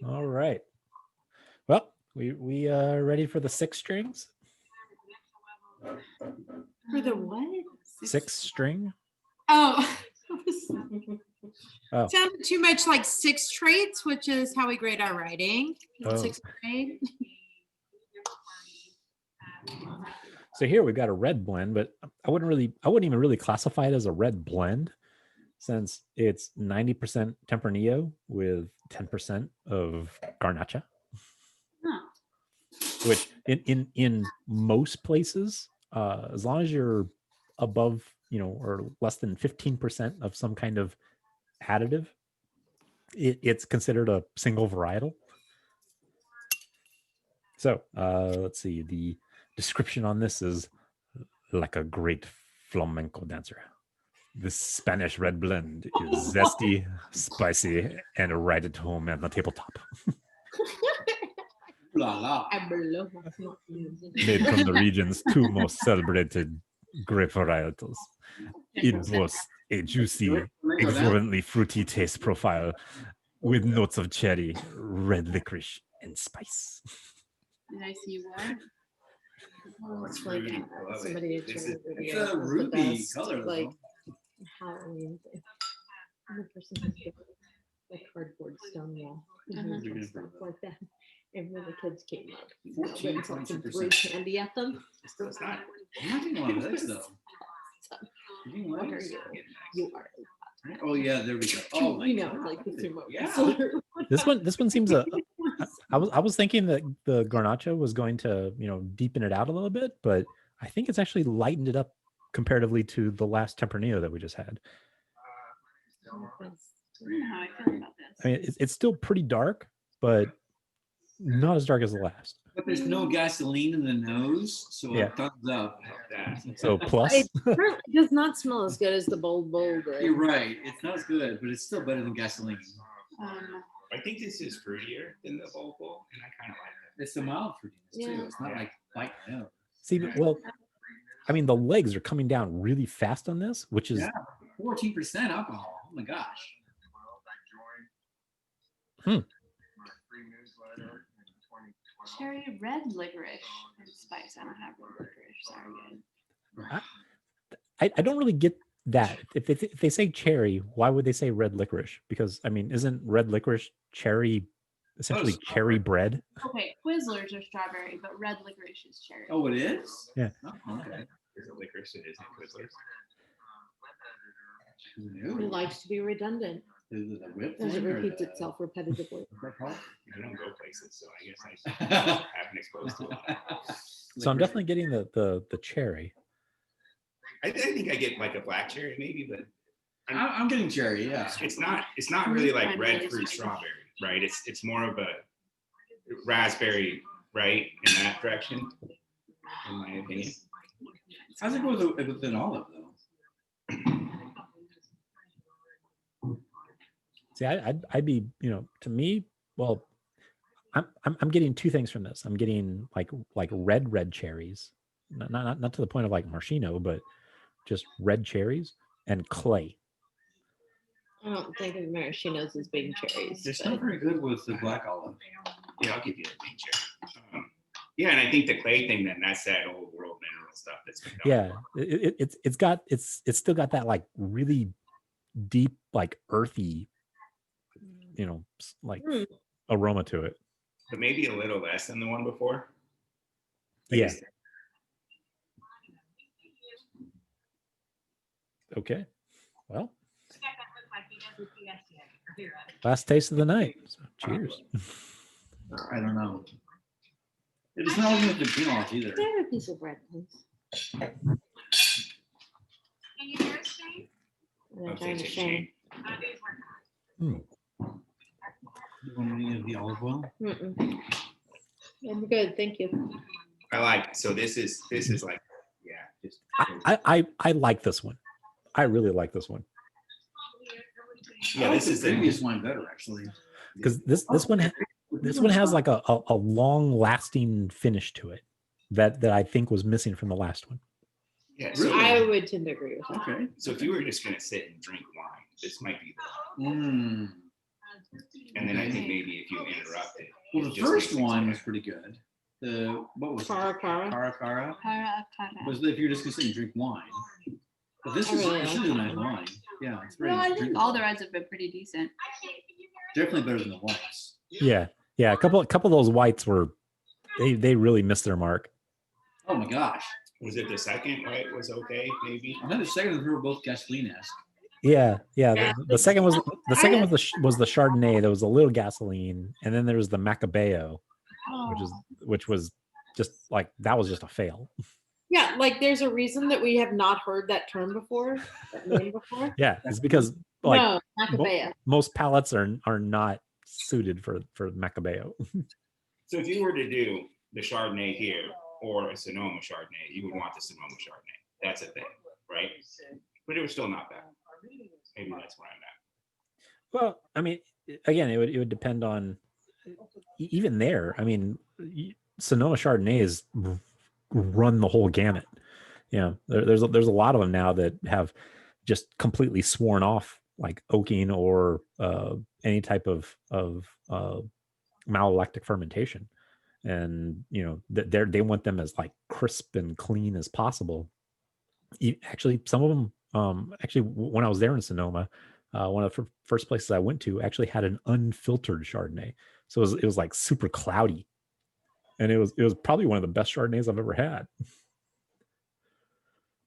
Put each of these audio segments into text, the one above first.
All right. Well, we ready for the six strings? For the what? Six string? Oh. Oh. Sounded too much like six traits, which is how we grade our writing. Oh. Sixth grade. So here we've got a red blend, but I wouldn't even really classify it as a red blend, since it's 90% Tempranillo with 10% of Garnacha. Oh. Which in most places, as long as you're above, or less than 15% of some kind of additive, it's considered a single varietal. So let's see. The description on this is like a great flamenco dancer. This Spanish red blend is zesty, spicy, and right at home at the tabletop. Made from the region's two most celebrated grape varietals. It boasts a juicy, exuberantly fruity taste profile with notes of cherry, red licorice, and spice. Did I see what? Oh, it's like somebody had shared a It's video. a It was the ruby best, color, like though. Halloween thing. And the person has like cardboard stone wall and stuff like that. And when the kids came up, he went and fucking threw candy at them. Still, it's not. I'm not getting one of those though. What are you? You are. Oh yeah, there we go. Oh my God. Like the sumo yeah. wrestler. This one seems I was thinking that the Garnacha was going to, deepen it out a little bit, but I think it's actually lightened it up comparatively to the last Tempranillo that we just had. I don't know how I feel about this. I mean, it's still pretty dark, but not as dark as the last. But there's no gasoline in the nose, so Yeah. a thumbs up. So plus, It certainly does not smell as good as the bold grape. You're right. It's not as good, but it's still better than gasoline. I think this is fruitier than the bold, and I kind of like it. It's the mild fruitiness too. Yeah. It's not like bite nose. see, well, I mean, the legs are coming down really fast on this, which is 14% alcohol. Oh my gosh. Cherry red licorice and spice. I don't have red licorice. Sorry, guys. I don't really get that. If they say cherry, why would they say red licorice? Because I mean, isn't red licorice cherry essentially cherry bread? Okay, Twizzlers are strawberry, but red licorice is cherry. Oh, it is? Yeah. Oh, okay. Is it licorice? It isn't Twizzlers. It likes to be redundant Is it a whip as it thing or repeats the- itself repetitively. I don't go places, so I guess I haven't exposed to a lot. So I'm definitely getting the cherry. I think I get like a black cherry maybe, but I'm getting cherry, yeah. it's not really like red fruit strawberry, right? It's more of a raspberry, right, in that direction, in my opinion. How's it go with an olive though? See, I'd be, to me, well, I'm getting two things from this. I'm getting like red cherries, not to the point of like maraschino, but just red cherries and clay. I don't think of maraschinos as being cherries. They're but- still very good with the black olive. Yeah, I'll give you a pink cherry. Yeah, and I think the clay thing, then that's that old world mineral stuff that's been done. Yeah, it's still got that like really deep, like earthy, like aroma to it. But maybe a little less than the one before. Yeah. Okay. Well, last taste of the night. So cheers. I don't know. It smells like the peanuts either. Can I have a piece of bread, please? Can you hear us, Shane? And I'm trying to shame. You want any of the olive oil? I'm good, thank you. I like, so this is like, yeah, just I like this one. I really like this one. yeah, this is the the previous one better actually. Because this one has like a long lasting finish to it that I think was missing from the last one. yeah. So, I would tend to agree with that. Okay. so if you were just gonna sit and drink wine, this might be the Mm. and then I think maybe if you you interrupted. Well, It the just first makes things one better. was pretty good. The what was Cara it? Cara. Cara Cara Para, para. was if you're just gonna sit and drink wine. But this I is really this like is a that nice one. wine. Yeah, it's very No, I think drinkable. all the reds have been pretty decent. Definitely better than the whites. Yeah, a couple of those whites were they really missed their mark. Oh my gosh! Was it the second white was okay, maybe? I had the second and third were both gasoline-esque. Yeah. Yeah. The second was the Chardonnay. There was a little gasoline, and then there was the Macabeo, which was just like that was just a fail. Yeah, like there's a reason that we have not heard that term before, that name before. Yeah, it's because like No, Macabea. most palates are not suited for Macabeo. So if you were to do the Chardonnay here or a Sonoma Chardonnay, you would want the Sonoma Chardonnay. That's a thing, right? But it was still not bad. Maybe that's where I'm at. Well, I mean, again, it would depend on even there. I mean, Sonoma Chardonnay is run the whole gamut. Yeah, there's a lot of them now that have just completely sworn off like oaking or any type of malolactic fermentation, and they want them as like crisp and clean as possible. Actually, some of them, actually, when I was there in Sonoma, one of the first places I went to actually had an unfiltered Chardonnay, so it was like super cloudy, and it was probably one of the best Chardonnays I've ever had.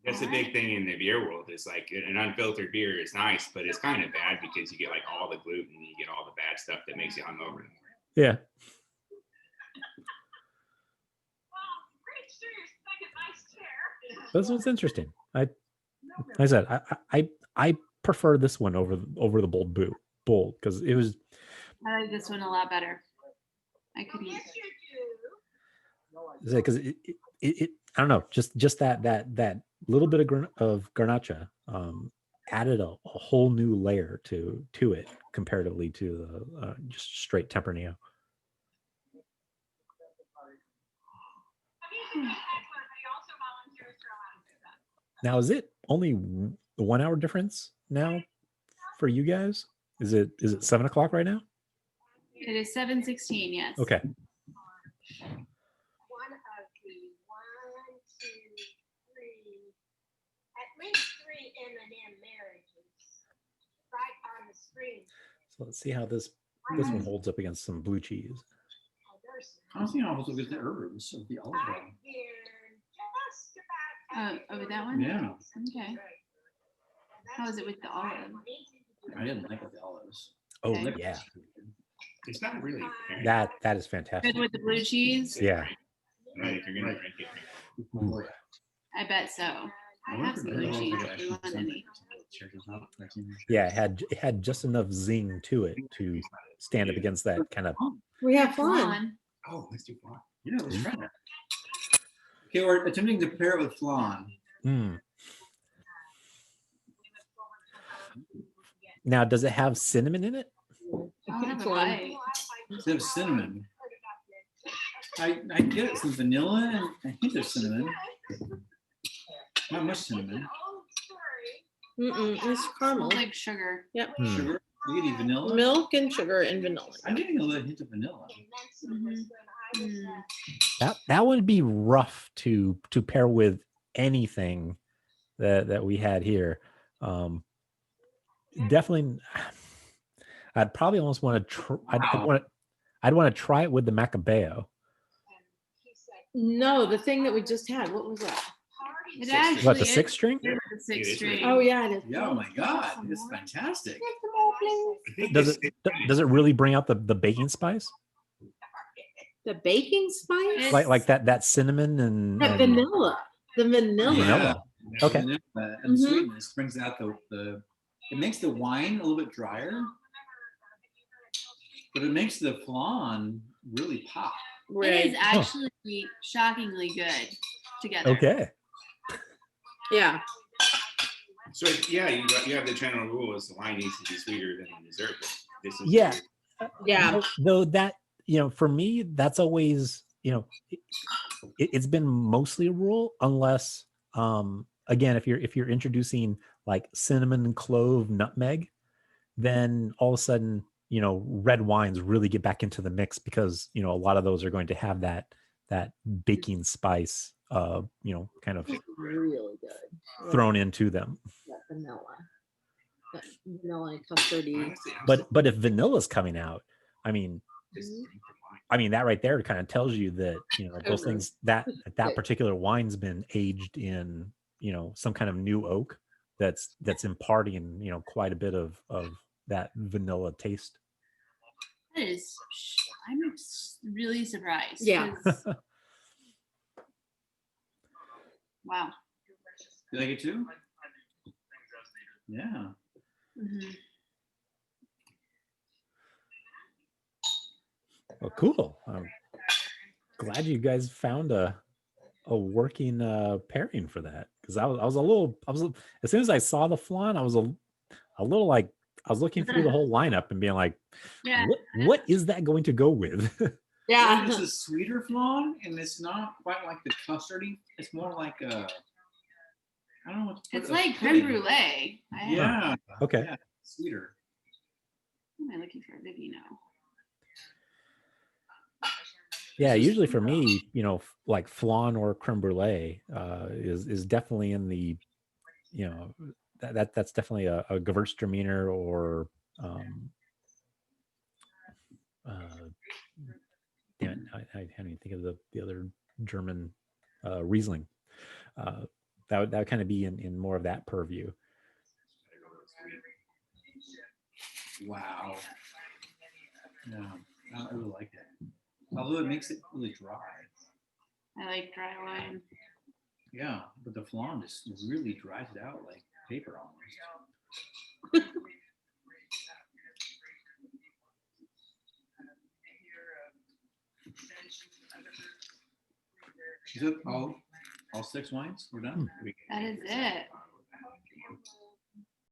That's the big thing in the beer world. Is like an unfiltered beer is nice, but it's kind of bad because you get like all the gluten and you get all the bad stuff that makes you hungover. Yeah. This one's interesting. Like I said, I prefer this one over the Bold Bull because it was. I like this one a lot better. I could eat. Because it I don't know, just that little bit of Garnacha added a whole new layer to it comparatively to the just straight Tempranillo. Now, is it only 1 hour difference now for you guys? Is it 7 o'clock right now? It is 7:16. Yes. Okay. One of the 1, 2, 3, at least 3 M&M marriages right on the screen. So let's see how this one holds up against some blue cheese. Oh, there's I was thinking also with the herbs of the olive oil. right here, just about. Oh, with that one? Yeah, Okay. How is it with the olive? I didn't like the olives. Oh Okay. yeah, It's not really fair. that is fantastic. Good with the blue cheese? Yeah. Right, if you're gonna drink it. Ooh. I bet so. I have some blue cheese if you want any. Yeah, it had just enough zing to it to stand up against that kind of. We have Come fun. on. Oh, let's do flan. Yeah, let's try that. Okay, we're attempting to pair it with flan. Now, does it have cinnamon in it? I'll have a Fun. bite. Instead of cinnamon. I get it, some vanilla and a hint of cinnamon. Not much cinnamon. It's caramel. Smells like sugar. Yep. Sugar. You get vanilla. Milk and sugar and vanilla. I'm getting a little hint of vanilla. Mhm. That would be rough to pair with anything that we had here. Definitely, I'd probably almost want to try. I'd want to try it with the Macabeo. No, the thing that we just had. What was that? It Six. actually What, the is 6-string? the six It is string. Oh yeah, it is. Yeah, oh my God, it's fantastic. I think Does it's- it really bring out the baking spice? The baking spice. Like that cinnamon and That vanilla. The vanilla. Vanilla. Yeah, Okay. vanilla and Mhm. sweetness brings out the. It makes the wine a little bit drier, but it makes the flan really pop. It Right. is actually shockingly good together. Okay. Yeah. So yeah, you have the general rule is the wine needs to be sweeter than the dessert. But this is Yeah. Yeah. Though that, for me, that's always, it's been mostly a rule unless, again, if you're introducing like cinnamon, clove, nutmeg, then all of a sudden, red wines really get back into the mix because a lot of those are going to have that baking spice, kind of Really good. thrown into them. That vanilla. That vanilla and custardy. But if vanilla's coming out, I mean, that right there kind of tells you that those things that particular wine's been aged in some kind of new oak that's imparting quite a bit of that vanilla taste. That is, I'm really surprised. Yeah. 'cause- Wow. You like it too? Yeah. Mhm. Well, cool. I'm glad you guys found a working pairing for that, because I was as soon as I saw the flan, I was a little like I was looking through the whole lineup and being like, Yeah. what is that going to go with? Yeah. It's a sweeter flan, and it's not quite like the custardy. It's more like a, I don't know what to put, It's a like creme pudding. brulee. Yeah. Okay. Yeah, sweeter. What am I looking for? Vivino. Yeah, usually for me, like flan or creme brulee is definitely in the, that's definitely a Gewürztraminer or damn it, I can't even think of the other German Riesling. That would kind of be in more of that purview. Wow. Yeah, I really like it. Although it makes it really dry. I like dry wine. Yeah, but the flan just really dries it out like paper almost. Is it all 6 wines? We're done? That is it.